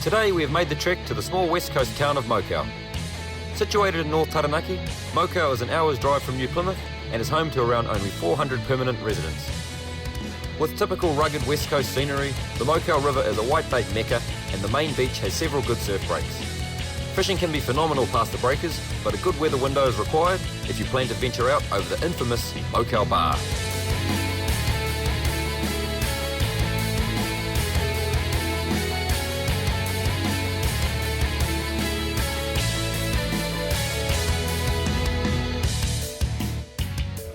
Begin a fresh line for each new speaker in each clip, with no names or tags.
Today we have made the trek to the small west coast town of Mokau. Situated in North Taranaki, Mokau is an hour's drive from New Plymouth and is home to around only 400 permanent residents. With typical rugged west coast scenery, the Mokau River is a whitebait mecca and the main beach has several good surf breaks. Fishing can be phenomenal past the breakers, but a good weather window is required if you plan to venture out over the infamous Mokau Bar.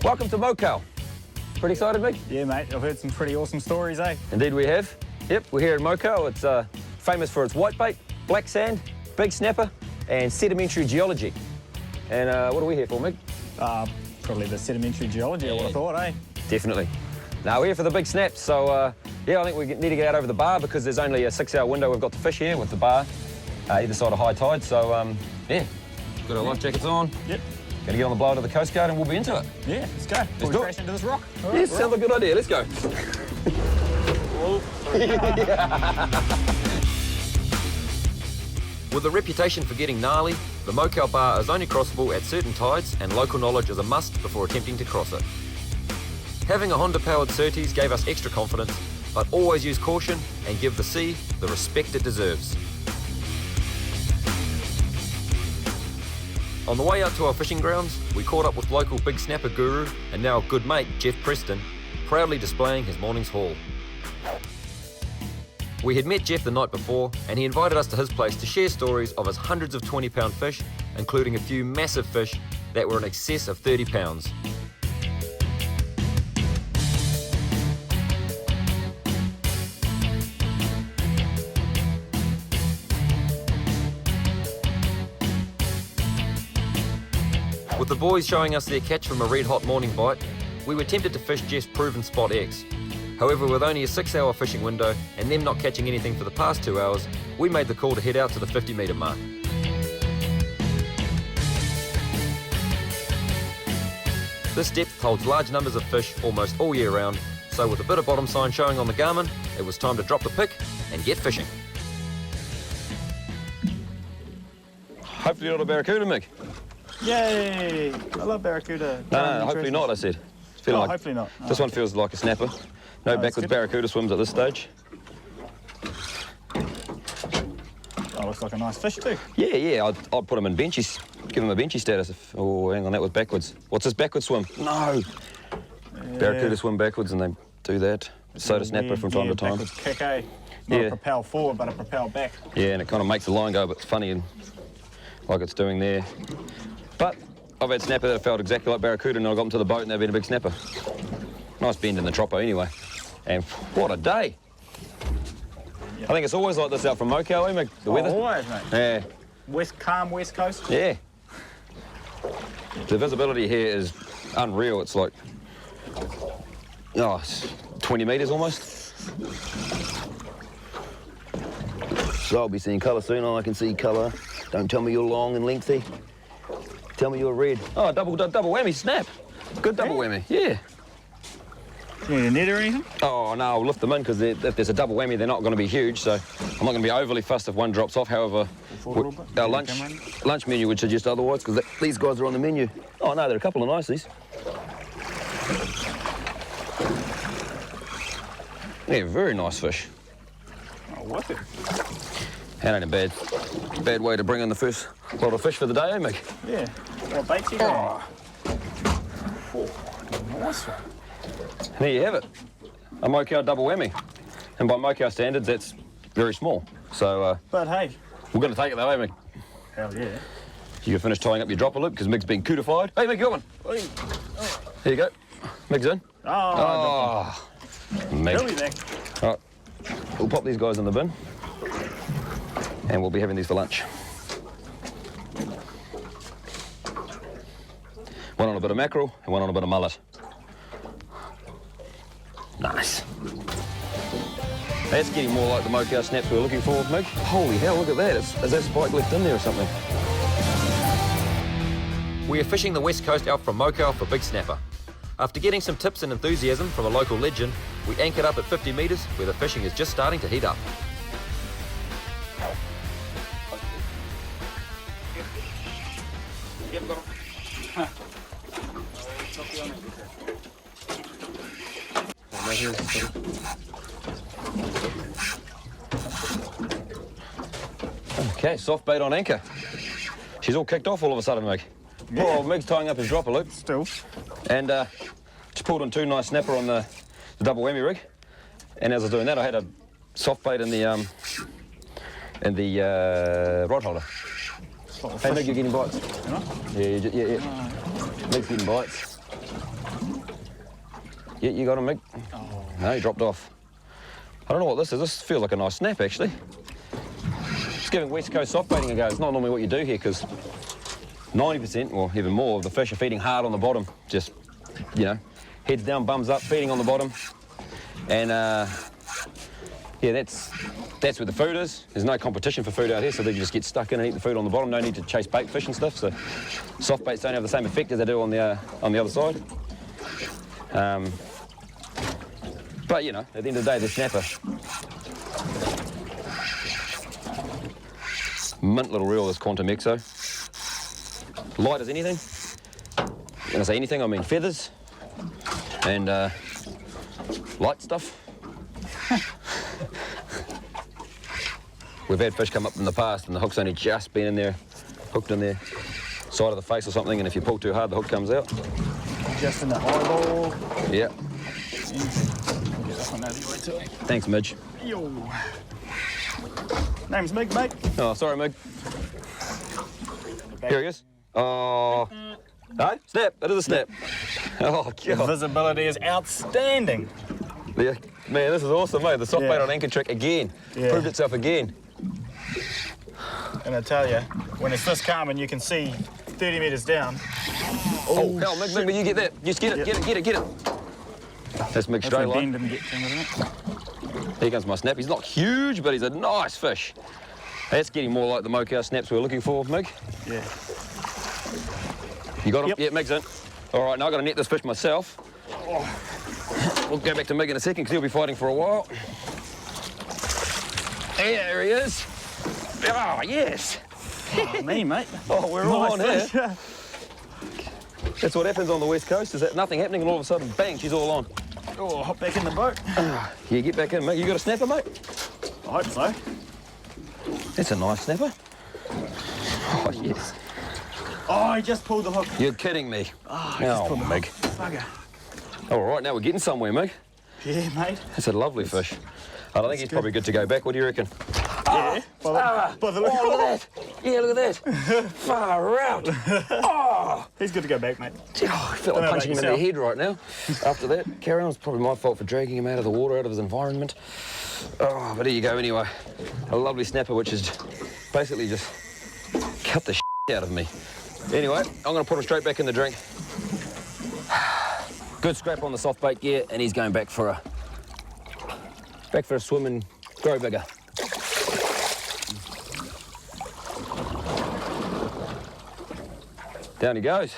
Welcome to Mokau. Pretty excited, Mick?
Yeah, mate. I've heard some pretty awesome stories, eh?
Indeed we have. Yep, we're here in Mokau. It's famous for its whitebait, black sand, big snapper, and sedimentary geology. And what are we here for, Mick?
Probably the sedimentary geology, I would have thought, eh?
Definitely. Now, we're here for the big snaps, so yeah, I think we need to get out over the bar because there's only a 6-hour window we've got to fish here with the bar either side of high tide, so yeah. Got our life jackets on.
Yep.
Gonna get on the blower to the Coast Guard and we'll be into it.
Yeah, let's go. We'll crash into this rock. All
Yes, sounds like a good idea. Let's go. With a reputation for getting gnarly, the Mokau Bar is only crossable at certain tides and local knowledge is a must before attempting to cross it. Having a Honda-powered Surtees gave us extra confidence, but always use caution and give the sea the respect it deserves. On the way out to our fishing grounds, we caught up with local big snapper guru and now good mate Jeff Preston, proudly displaying his morning's haul. We had met Jeff the night before and he invited us to his place to share stories of his hundreds of 20-pound fish, including a few massive fish that were in excess of 30 pounds. With the boys showing us their catch from a red-hot morning bite, we were tempted to fish Jeff's proven spot X. However, with only a 6-hour fishing window and them not catching anything for the past 2 hours, we made the call to head out to the 50-metre mark. This depth holds large numbers of fish almost all year round, so with a bit of bottom sign showing on the Garmin, it was time to drop the pick and get fishing. Hopefully not a barracuda, Mick.
Yay! I love barracuda.
No, hopefully not, I said.
Hopefully not.
This one feels like a snapper. No backwards barracuda swims at this stage.
Oh, looks like a nice fish too.
Yeah, I'd put him in benchy, give him a benchy status. Oh, hang on, that was backwards. What's this backward swim? No! Yeah. Barracuda swim backwards and they do that. So does snapper from time to time.
Backwards kick, eh? Not a propel forward, but a propel back.
Yeah, and it kind of makes the line go a bit funny and like it's doing there. But I've had snapper that felt exactly like barracuda and I got them to the boat and they've been a big snapper. Nice bend in the troppo anyway. And what a day. Yep. I think it's always like this out from Mokau, eh, Mick? The weather.
Always, mate.
Yeah.
Calm west coast.
Yeah. The visibility here is unreal. It's like, it's 20 metres almost. So I'll be seeing colour soon. I can see colour. Don't tell me you're long and lengthy. Tell me you're red. Oh, double whammy, snap. Good double whammy, yeah.
You need a net or anything?
Oh, no, I'll lift them in because if there's a double whammy, they're not going to be huge, so I'm not going to be overly fussed if one drops off. However, our lunch menu would suggest otherwise because these guys are on the menu. Oh, no, they're a couple of niceys. Yeah, very nice fish.
Oh, worth it.
That ain't a bad way to bring in the first lot of fish for the day, eh, Mick?
Yeah. What bait's you got? Oh, nice one.
There you have it. A Mokau double whammy. And by Mokau standards, that's very small. So,
but hey.
We're going to take it though, eh, Mick?
Hell yeah.
You can finish tying up your dropper loop because Mick's been cutified. Hey, Mick, you got one.
Hey.
Oh. Here you go. Mick's in.
Oh.
Mick.
He'll be back.
All right. We'll pop these guys in the bin. And we'll be having these for lunch. One on a bit of mackerel and one on a bit of mullet. Nice. That's getting more like the Mokau snaps we were looking for, Mick. Holy hell, look at that. Is that spike left in there or something? We are fishing the west coast out from Mokau for big snapper. After getting some tips and enthusiasm from a local legend, we anchored up at 50 metres where the fishing is just starting to heat up.
Yep, got him. Huh. Top the on
Okay, soft bait on anchor. She's all kicked off all of a sudden, Meg.
Yeah.
Poor old Meg's tying up his dropper loop.
Still.
And just pulled on 2 nice snapper on the double whammy rig. And as I was doing that, I had a soft bait in the rod holder. Hey, Meg, you're getting bites.
Am I?
Yeah. Meg's getting bites. Yeah, you got him, Meg.
Oh.
No, he dropped off. I don't know what this is. This feels like a nice snap, actually. Just giving West Coast soft baiting a go. It's not normally what you do here, because 90%, or even more, of the fish are feeding hard on the bottom. Just, you know, heads down, bums up, feeding on the bottom. And, yeah, that's where the food is. There's no competition for food out here, so they just get stuck in and eat the food on the bottom. No need to chase bait fish and stuff, so soft baits don't have the same effect as they do on the other side. But, you know, at the end of the day, the snapper. Mint little reel, this Quantum Exo. Light as anything. When I say anything, I mean feathers and light stuff. We've had fish come up in the past and the hook's only just been in there, hooked in their side of the face or something, and if you pull too hard, the hook comes out.
Just in the eyeball.
Yeah.
I'll get this one out of your way too.
Thanks, Midge.
Yo. Name's Meg, mate.
Oh, sorry, Meg. Here he is. Oh. No, snap. That is a snap. Oh,
The
God.
visibility is outstanding.
Yeah. Man, this is awesome, mate. The soft bait on anchor trick again.
Yeah.
Proved itself again.
And I tell you, when it's this calm and you can see 30 metres down.
Oh, hell, Meg, you get that. Just get it, get it. That's Meg straight
That's when
line.
Ben didn't get to, wasn't it?
Here comes my snap. He's not huge, but he's a nice fish. That's getting more like the Mokau snaps we were looking for, Meg.
Yeah.
You got him?
Yep.
Yeah, Meg's in. All right, now I've got to net this fish myself. We'll go back to Meg in a second, because he'll be fighting for a while. There he is. Oh, yes.
Oh, me, mate.
Oh, we're all on
Nice
here.
fish.
That's what happens on the West Coast, is that nothing happening and all of a sudden, bang, she's all on.
Oh, hop back in the boat.
Yeah, get back in, mate. You got a snapper, mate?
I hope so.
That's a nice snapper. Oh, yes.
Oh, he just pulled the hook.
You're kidding me.
Oh, he just
Oh,
pulled the
Meg.
hook. Bugger.
All right, now we're getting somewhere, Meg.
Yeah, mate.
That's a lovely fish. I think he's probably good to go back. What do you reckon?
Yeah. By the look.
Oh, look at that. Yeah, look at that. Far out. Oh.
He's good to go back, mate.
Oh, I feel
Don't
like
know
punching him
about
in the head right now. After that, carry on. It's probably my fault for dragging him out of the water, out of his environment. Oh, but here you go anyway. A lovely snapper, which is basically just cut the out of me. Anyway, I'm going to put him straight back in the drink. Good scrap on the soft bait gear, and he's going back for a swim and grow bigger. Down he goes.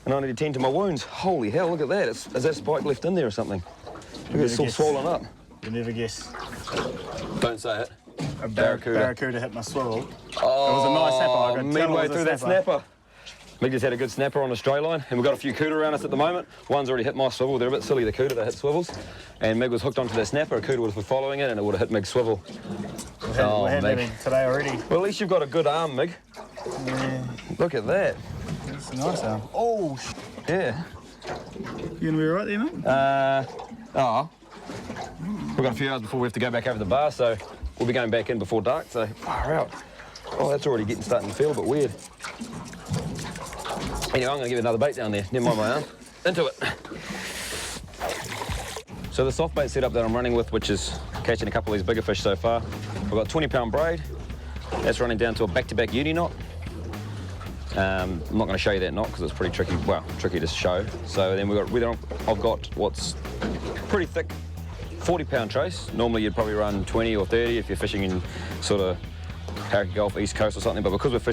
And I need to tend to my wounds. Holy hell, look at that. Is that spike left in there or something? Look, it's all swollen up.
You'll never guess.
Don't say it.
A
Barracuda.
barracuda hit my swivel.
Oh,
It was a nice snapper. I could tell it
midway
was a
through that
snapper.
snapper. Meg just had a good snapper on a straight line, and we've got a few cooter around us at the moment. One's already hit my swivel. They're a bit silly, the cooter, they hit swivels. And Meg was hooked onto that snapper. A cooter would have been following it, and it would have hit Meg's swivel.
We had
Meg.
Meg today already.
Well, at least you've got a good arm, Meg.
Yeah.
Look at that.
It's a nice arm. Oh,
Yeah.
you gonna be all right there, mate?
We've got a few hours before we have to go back over the bar, so we'll be going back in before dark, so far out. Oh, that's already starting to feel a bit weird. Anyway, I'm going to give it another bait down there. Never mind my arm. Into it. So the soft bait setup that I'm running with, which is catching a couple of these bigger fish so far, I've got 20-pound braid. That's running down to a back-to-back uni knot. I'm not going to show you that knot because it's pretty tricky. Well, tricky to show. So then I've got what's pretty thick 40-pound trace. Normally you'd probably run 20 or 30 if you're fishing in sort of Harrogate Gulf, East Coast or something. But because we're fishing